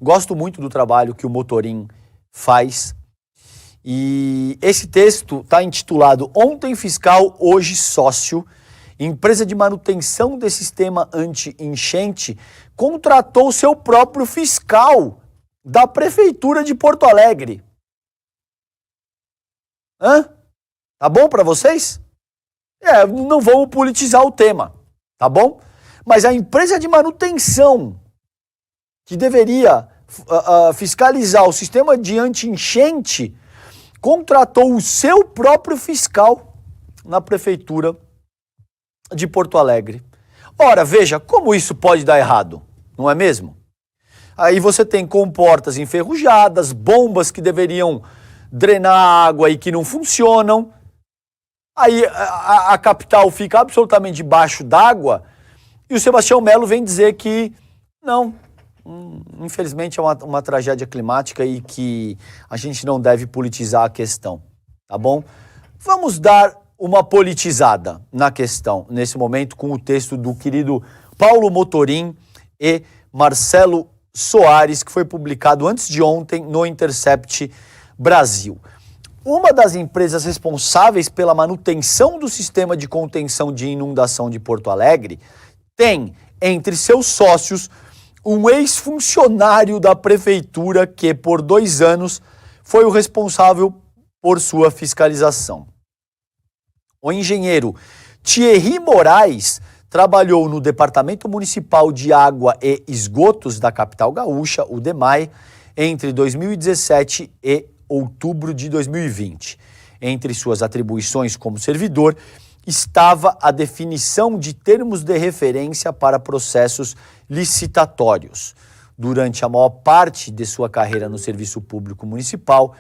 Gosto muito do trabalho que o Motorim faz. E esse texto está intitulado Ontem Fiscal, Hoje Sócio. Empresa de manutenção de sistema anti-enchente contratou seu próprio fiscal da Prefeitura de Porto Alegre. Tá bom para vocês? Não vamos politizar o tema, tá bom? Mas a empresa de manutenção que deveria fiscalizar o sistema de anti-enchente contratou o seu próprio fiscal na Prefeitura de Porto Alegre. Ora, veja, como isso pode dar errado, não é mesmo? Aí você tem comportas enferrujadas, bombas que deveriam drenar a água e que não funcionam. Aí a capital fica absolutamente debaixo d'água e o Sebastião Melo vem dizer que não, infelizmente é uma tragédia climática e que a gente não deve politizar a questão, tá bom? Vamos dar uma politizada na questão, nesse momento, com o texto do querido Paulo Motorim e Marcelo Soares, que foi publicado antes de ontem no Intercept Brasil. Uma das empresas responsáveis pela manutenção do sistema de contenção de inundação de Porto Alegre tem entre seus sócios um ex-funcionário da prefeitura que, por 2 anos, foi o responsável por sua fiscalização. O engenheiro Thierry Moraes trabalhou no Departamento Municipal de Água e Esgotos da capital gaúcha, o DEMAI, entre 2017 e outubro de 2020. Entre suas atribuições como servidor, estava a definição de termos de referência para processos licitatórios. Durante a maior parte de sua carreira no Serviço Público Municipal,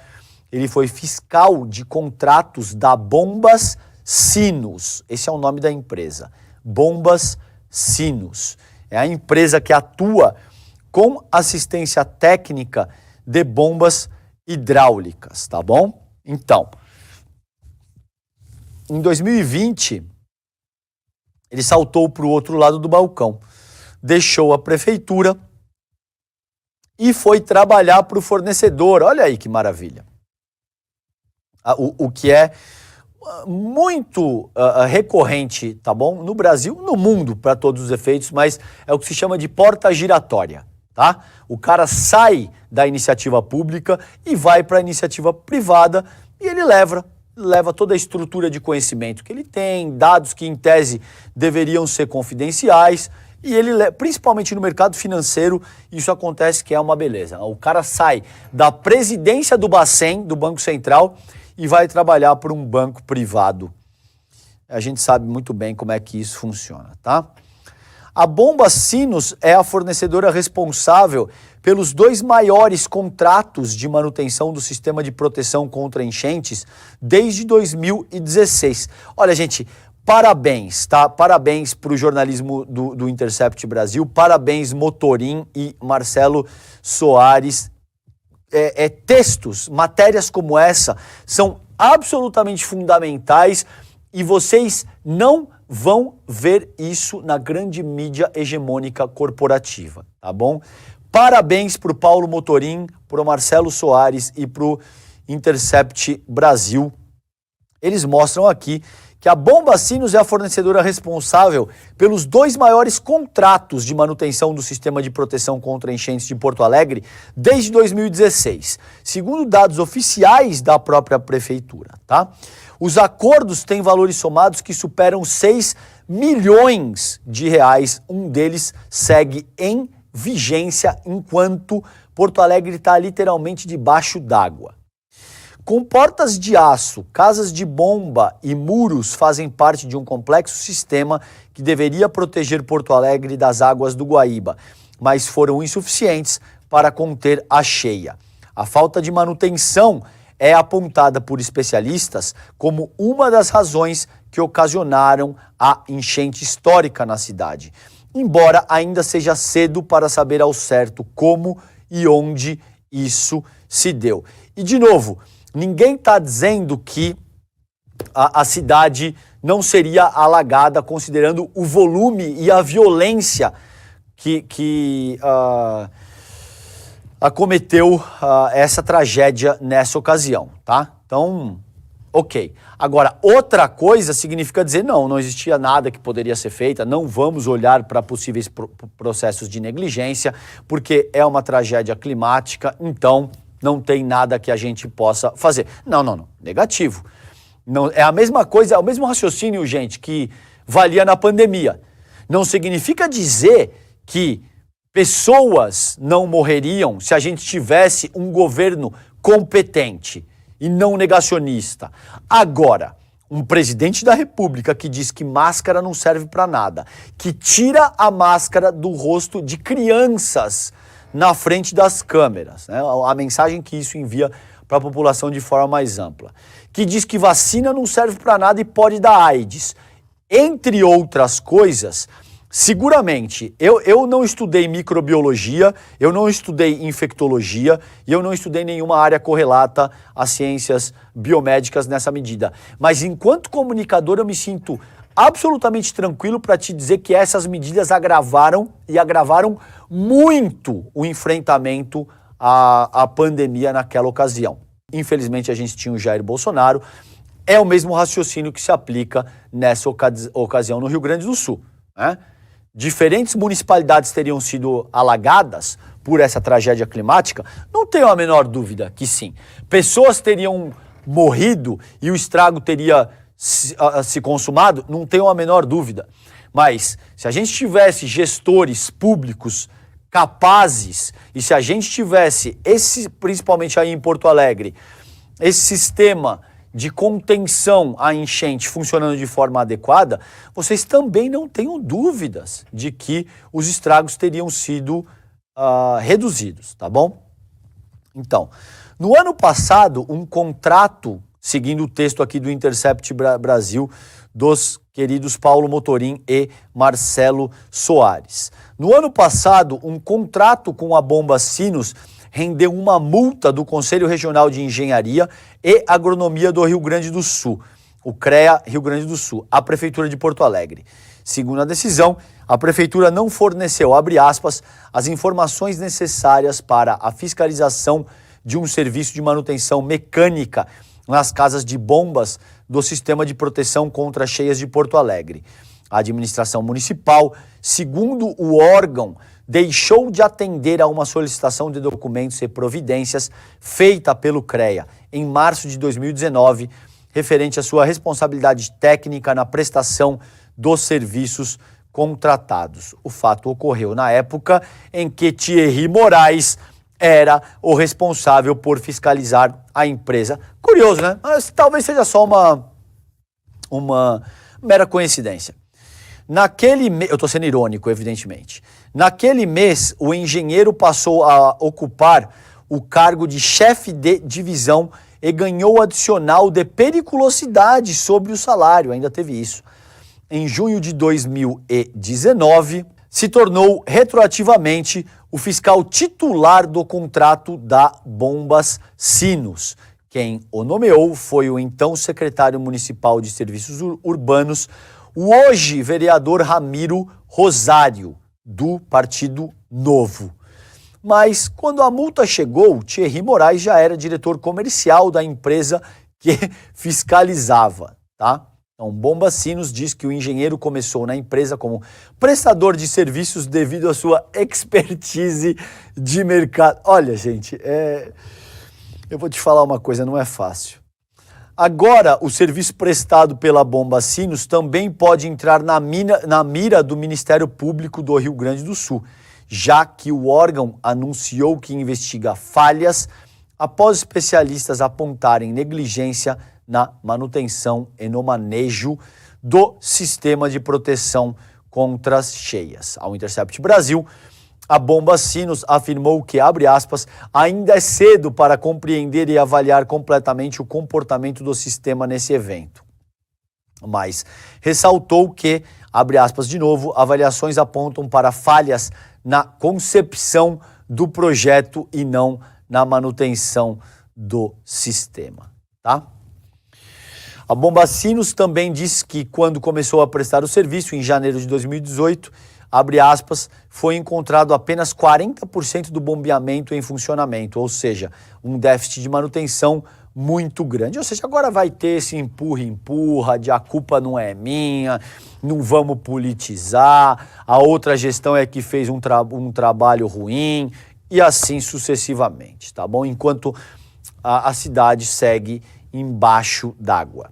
ele foi fiscal de contratos da Bombas Sinos. Esse é o nome da empresa. Bombas Sinos. É a empresa que atua com assistência técnica de bombas hidráulicas, tá bom? Então, em 2020, ele saltou para o outro lado do balcão, deixou a prefeitura e foi trabalhar para o fornecedor. Olha aí que maravilha. O que é muito recorrente, tá bom? No Brasil, no mundo, para todos os efeitos, mas é o que se chama de porta giratória, tá? O cara sai da iniciativa pública e vai para a iniciativa privada e ele leva toda a estrutura de conhecimento que ele tem, dados que em tese deveriam ser confidenciais, e ele, principalmente no mercado financeiro, isso acontece que é uma beleza. O cara sai da presidência do Bacen, do Banco Central, e vai trabalhar para um banco privado. A gente sabe muito bem como é que isso funciona, tá? A Bombas Sinos é a fornecedora responsável pelos 2 maiores contratos de manutenção do sistema de proteção contra enchentes desde 2016. Olha, gente, parabéns, tá? Parabéns para o jornalismo do Intercept Brasil, parabéns Motorim e Marcelo Soares. Textos, matérias como essa são absolutamente fundamentais e vocês não vão ver isso na grande mídia hegemônica corporativa, tá bom? Parabéns para o Paulo Motorim, para o Marcelo Soares e para o Intercept Brasil. Eles mostram aqui que a Bombas Sinos é a fornecedora responsável pelos 2 maiores contratos de manutenção do sistema de proteção contra enchentes de Porto Alegre desde 2016, segundo dados oficiais da própria prefeitura, tá? Os acordos têm valores somados que superam 6 milhões de reais. Um deles segue em vigência enquanto Porto Alegre está literalmente debaixo d'água. Com portas de aço, casas de bomba e muros fazem parte de um complexo sistema que deveria proteger Porto Alegre das águas do Guaíba, mas foram insuficientes para conter a cheia. A falta de manutenção é apontada por especialistas como uma das razões que ocasionaram a enchente histórica na cidade, embora ainda seja cedo para saber ao certo como e onde isso se deu. E, de novo, ninguém está dizendo que a cidade não seria alagada, considerando o volume e a violência que acometeu essa tragédia nessa ocasião, tá? Então, ok. Agora, outra coisa significa dizer, não existia nada que poderia ser feito, não vamos olhar para possíveis processos de negligência, porque é uma tragédia climática, então não tem nada que a gente possa fazer. Não. Negativo. Não, é a mesma coisa, é o mesmo raciocínio, gente, que valia na pandemia. Não significa dizer que pessoas não morreriam se a gente tivesse um governo competente e não negacionista. Agora, um presidente da República que diz que máscara não serve para nada, que tira a máscara do rosto de crianças na frente das câmeras, né? A mensagem que isso envia para a população de forma mais ampla, que diz que vacina não serve para nada e pode dar AIDS, entre outras coisas. Seguramente, eu não estudei microbiologia, eu não estudei infectologia e eu não estudei nenhuma área correlata às ciências biomédicas nessa medida. Mas enquanto comunicador eu me sinto absolutamente tranquilo para te dizer que essas medidas agravaram muito o enfrentamento à pandemia naquela ocasião. Infelizmente a gente tinha o Jair Bolsonaro, é o mesmo raciocínio que se aplica nessa ocasião no Rio Grande do Sul, né? Diferentes municipalidades teriam sido alagadas por essa tragédia climática? Não tenho a menor dúvida que sim. Pessoas teriam morrido e o estrago teria se consumado? Não tenho a menor dúvida. Mas se a gente tivesse gestores públicos capazes e se a gente tivesse, principalmente aí em Porto Alegre, esse sistema de contenção à enchente funcionando de forma adequada, vocês também não tenham dúvidas de que os estragos teriam sido reduzidos, tá bom? Então, no ano passado, um contrato, seguindo o texto aqui do Intercept Brasil, dos queridos Paulo Motorim e Marcelo Soares. No ano passado, um contrato com a Bomba Sinos rendeu uma multa do Conselho Regional de Engenharia e Agronomia do Rio Grande do Sul, o CREA Rio Grande do Sul, à Prefeitura de Porto Alegre. Segundo a decisão, a Prefeitura não forneceu, abre aspas, as informações necessárias para a fiscalização de um serviço de manutenção mecânica nas casas de bombas do Sistema de Proteção contra Cheias de Porto Alegre. A administração municipal, segundo o órgão, deixou de atender a uma solicitação de documentos e providências feita pelo CREA em março de 2019, referente à sua responsabilidade técnica na prestação dos serviços contratados. O fato ocorreu na época em que Thierry Moraes era o responsável por fiscalizar a empresa. Curioso, né? Mas talvez seja só uma mera coincidência. Naquele mês, eu estou sendo irônico, evidentemente. Naquele mês, o engenheiro passou a ocupar o cargo de chefe de divisão e ganhou adicional de periculosidade sobre o salário, ainda teve isso. Em junho de 2019, se tornou retroativamente o fiscal titular do contrato da Bombas Sinos. Quem o nomeou foi o então secretário municipal de serviços urbanos, o hoje vereador Ramiro Rosário, do Partido Novo. Mas quando a multa chegou, Thierry Moraes já era diretor comercial da empresa que fiscalizava, tá? Então, Bomba Sinos diz que o engenheiro começou na empresa como prestador de serviços devido à sua expertise de mercado. Olha, gente, eu vou te falar uma coisa, não é fácil. Agora, o serviço prestado pela Bomba Sinos também pode entrar na mira do Ministério Público do Rio Grande do Sul, já que o órgão anunciou que investiga falhas após especialistas apontarem negligência na manutenção e no manejo do sistema de proteção contra as cheias. Ao Intercept Brasil, a Bomba Sinos afirmou que, abre aspas, ainda é cedo para compreender e avaliar completamente o comportamento do sistema nesse evento. Mas ressaltou que, abre aspas de novo, avaliações apontam para falhas na concepção do projeto e não na manutenção do sistema, tá? A Bomba Sinos também disse que quando começou a prestar o serviço, em janeiro de 2018, abre aspas, foi encontrado apenas 40% do bombeamento em funcionamento, ou seja, um déficit de manutenção muito grande. Ou seja, agora vai ter esse empurra-empurra de a culpa não é minha, não vamos politizar, a outra gestão é que fez um trabalho ruim e assim sucessivamente, tá bom? Enquanto a cidade segue embaixo d'água.